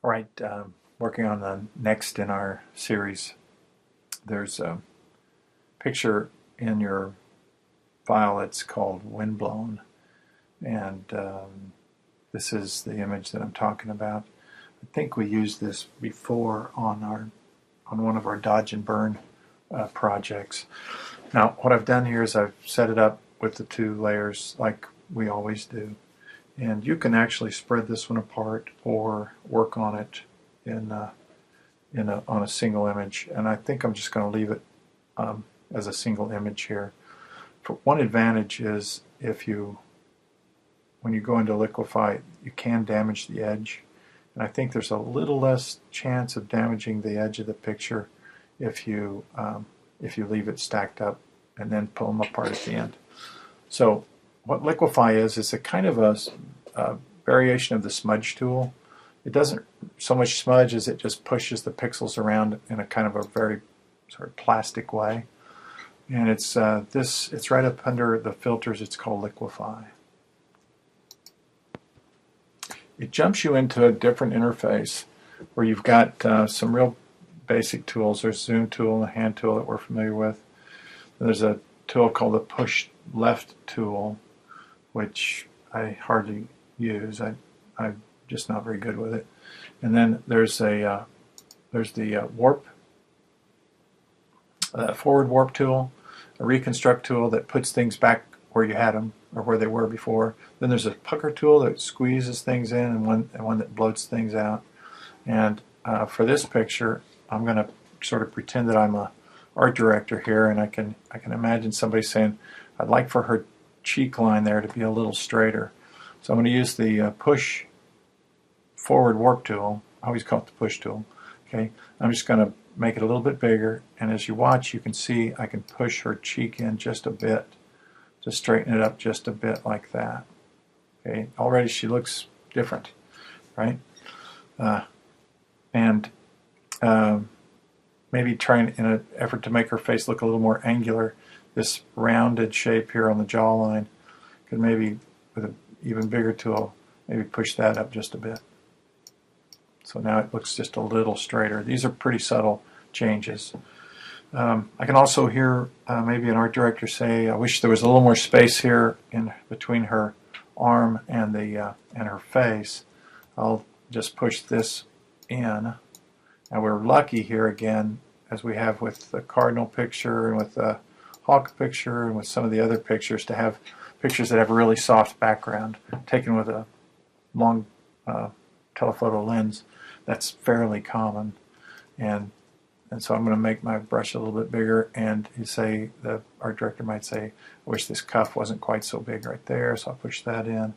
All right, working on the next in our series. There's a picture in your file that's called Windblown, and this is the image that I'm talking about. I think we used this before on one of our dodge and burn projects. Now, what I've done here is I've set it up with the two layers like we always do, and you can actually spread this one apart or work on it in on a single image, and I think I'm just going to leave it as a single image here. For one advantage is when you go into Liquify, you can damage the edge, and I think there's a little less chance of damaging the edge of the picture if you leave it stacked up and then pull them apart at the end. So what Liquify is a kind of a variation of the smudge tool. It doesn't so much smudge as it just pushes the pixels around in a kind of a very sort of plastic way. And it's right up under the filters. It's called Liquify. It jumps you into a different interface where you've got some real basic tools. There's zoom tool and a hand tool that we're familiar with. And there's a tool called the push left tool, which I hardly use. I'm just not very good with it. And then there's the warp, forward warp tool, a reconstruct tool that puts things back where you had them or where they were before. Then there's a pucker tool that squeezes things in, and one that bloats things out. And for this picture, I'm going to sort of pretend that I'm a art director here, and I can imagine somebody saying, "I'd like for her cheek line there to be a little straighter." So I'm going to use the push forward warp tool. I always call it the push tool. Okay, I'm just going to make it a little bit bigger, and as you watch, you can see I can push her cheek in just a bit to straighten it up just a bit like that. Okay, already she looks different, right? And maybe trying, in an effort to make her face look a little more angular, this rounded shape here on the jawline, could maybe, with an even bigger tool, maybe push that up just a bit. So now it looks just a little straighter. These are pretty subtle changes. I can also hear maybe an art director say, "I wish there was a little more space here in between her arm and her face." I'll just push this in. Now we're lucky here again, as we have with the cardinal picture and with the hawk picture and with some of the other pictures, to have pictures that have a really soft background taken with a long telephoto lens. That's fairly common, and so I'm going to make my brush a little bit bigger, and the art director might say, "I wish this cuff wasn't quite so big right there," so I'll push that in. In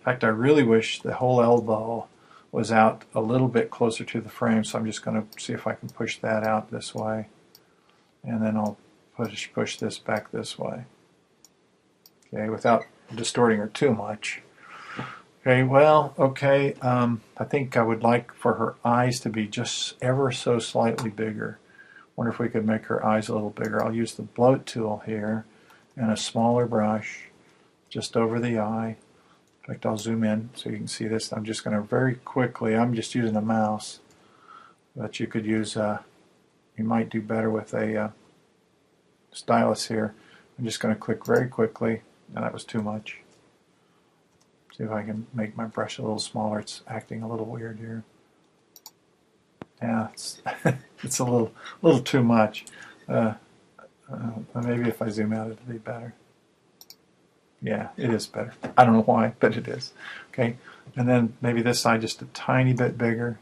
fact, I really wish the whole elbow was out a little bit closer to the frame, so I'm just going to see if I can push that out this way, and then I'll push this back this way, okay, without distorting her too much. Okay, well, okay, I think I would like for her eyes to be just ever so slightly bigger. Wonder if we could make her eyes a little bigger. I'll use the bloat tool here and a smaller brush just over the eye. In fact, I'll zoom in so you can see this. I'm just going to very quickly, I'm just using a mouse, but you could use, you might do better with a stylus here. I'm just going to click very quickly, and that was too much. See if I can make my brush a little smaller. It's acting a little weird here. Yeah, it's it's a little too much. Maybe if I zoom out, it'll be better. Yeah, it is better. I don't know why, but it is. Okay, and then maybe this side just a tiny bit bigger.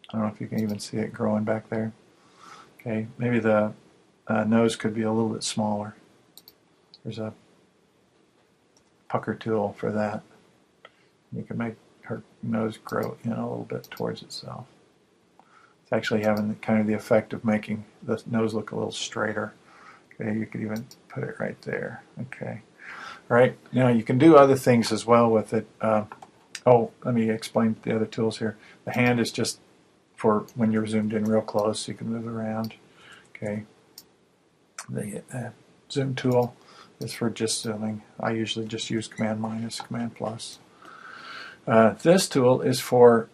I don't know if you can even see it growing back there. Okay, maybe the nose could be a little bit smaller. There's a pucker tool for that. You can make her nose grow in a little bit towards itself. It's actually having kind of the effect of making the nose look a little straighter. Okay, you could even put it right there. Okay, all right. Now you can do other things as well with it. Oh, let me explain the other tools here. The hand is just for when you're zoomed in real close, so you can move around. Okay. The zoom tool is for just zooming. I usually just use Command minus, Command plus. This tool is for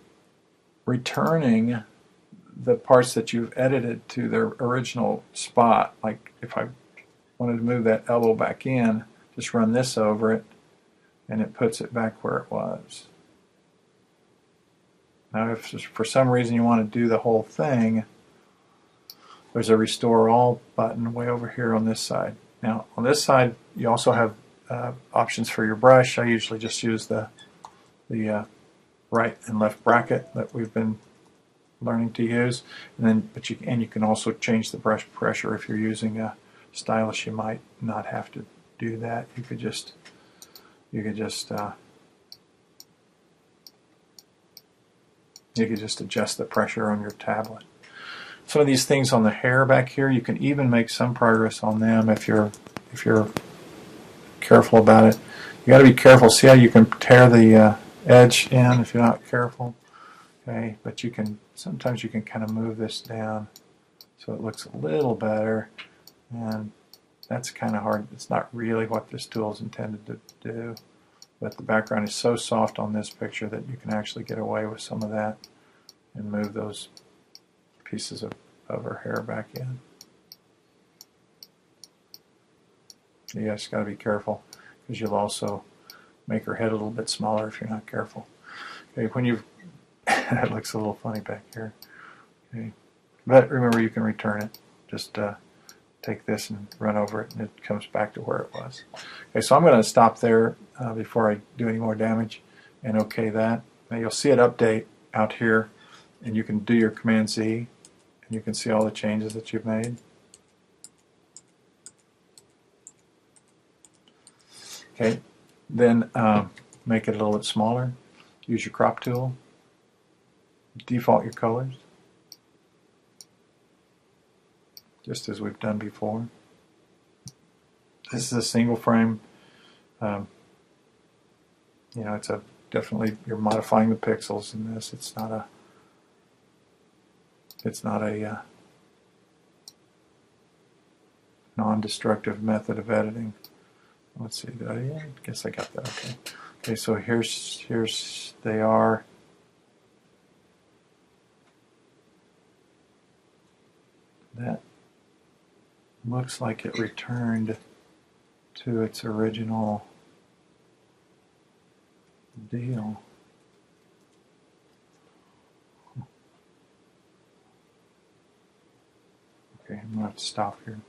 returning the parts that you've edited to their original spot. Like if I wanted to move that elbow back in, just run this over it and it puts it back where it was. Now if for some reason you want to do the whole thing, there's a Restore All button way over here on this side. Now on this side you also have options for your brush. I usually just use the right and left bracket that we've been learning to use, and then you can also change the brush pressure. If you're using a stylus, you might not have to do that. You could just adjust the pressure on your tablet. Some of these things on the hair back here, you can even make some progress on them if you're careful about it. You got to be careful. See how you can tear the edge in if you're not careful. Okay, but sometimes you can kind of move this down so it looks a little better, and that's kind of hard. It's not really what this tool is intended to do, but the background is so soft on this picture that you can actually get away with some of that and move those pieces of her hair back in. You just got to be careful, because you'll also make her head a little bit smaller if you're not careful. Okay, when you've that looks a little funny back here. Okay, but remember, you can return it. Just take this and run over it, and it comes back to where it was. Okay, so I'm going to stop there before I do any more damage, and OK that. Now you'll see it update out here, and you can do your Command Z, and you can see all the changes that you've made. Okay, then make it a little bit smaller. Use your crop tool. Default your colors, just as we've done before. This is a single frame. You know, it's definitely you're modifying the pixels in this. It's not a non-destructive method of editing. Let's see. I guess I got that. Okay. Okay. So here's they are. That looks like it returned to its original deal. Okay, I'm going to have to stop here.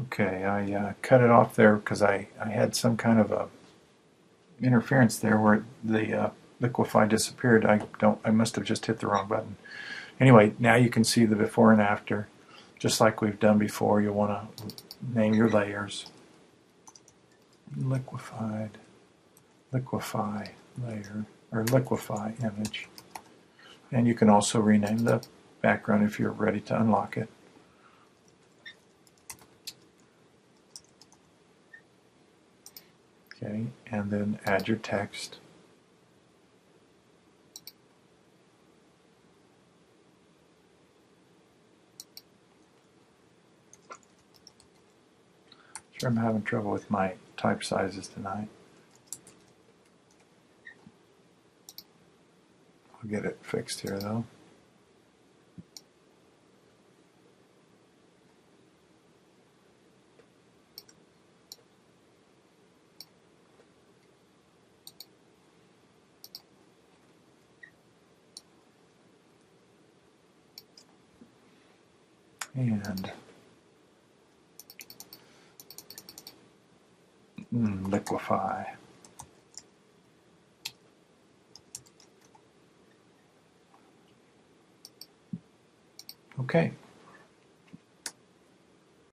Okay, I cut it off there because I had some kind of a interference there where the Liquify disappeared. I must have just hit the wrong button. Anyway, now you can see the before and after, just like we've done before. You'll want to name your layers. Liquify layer, or Liquify image. And you can also rename the background if you're ready to unlock it. Okay, and then add your text. Sure, I'm having trouble with my type sizes tonight. I'll get it fixed here though. And Liquify. Okay.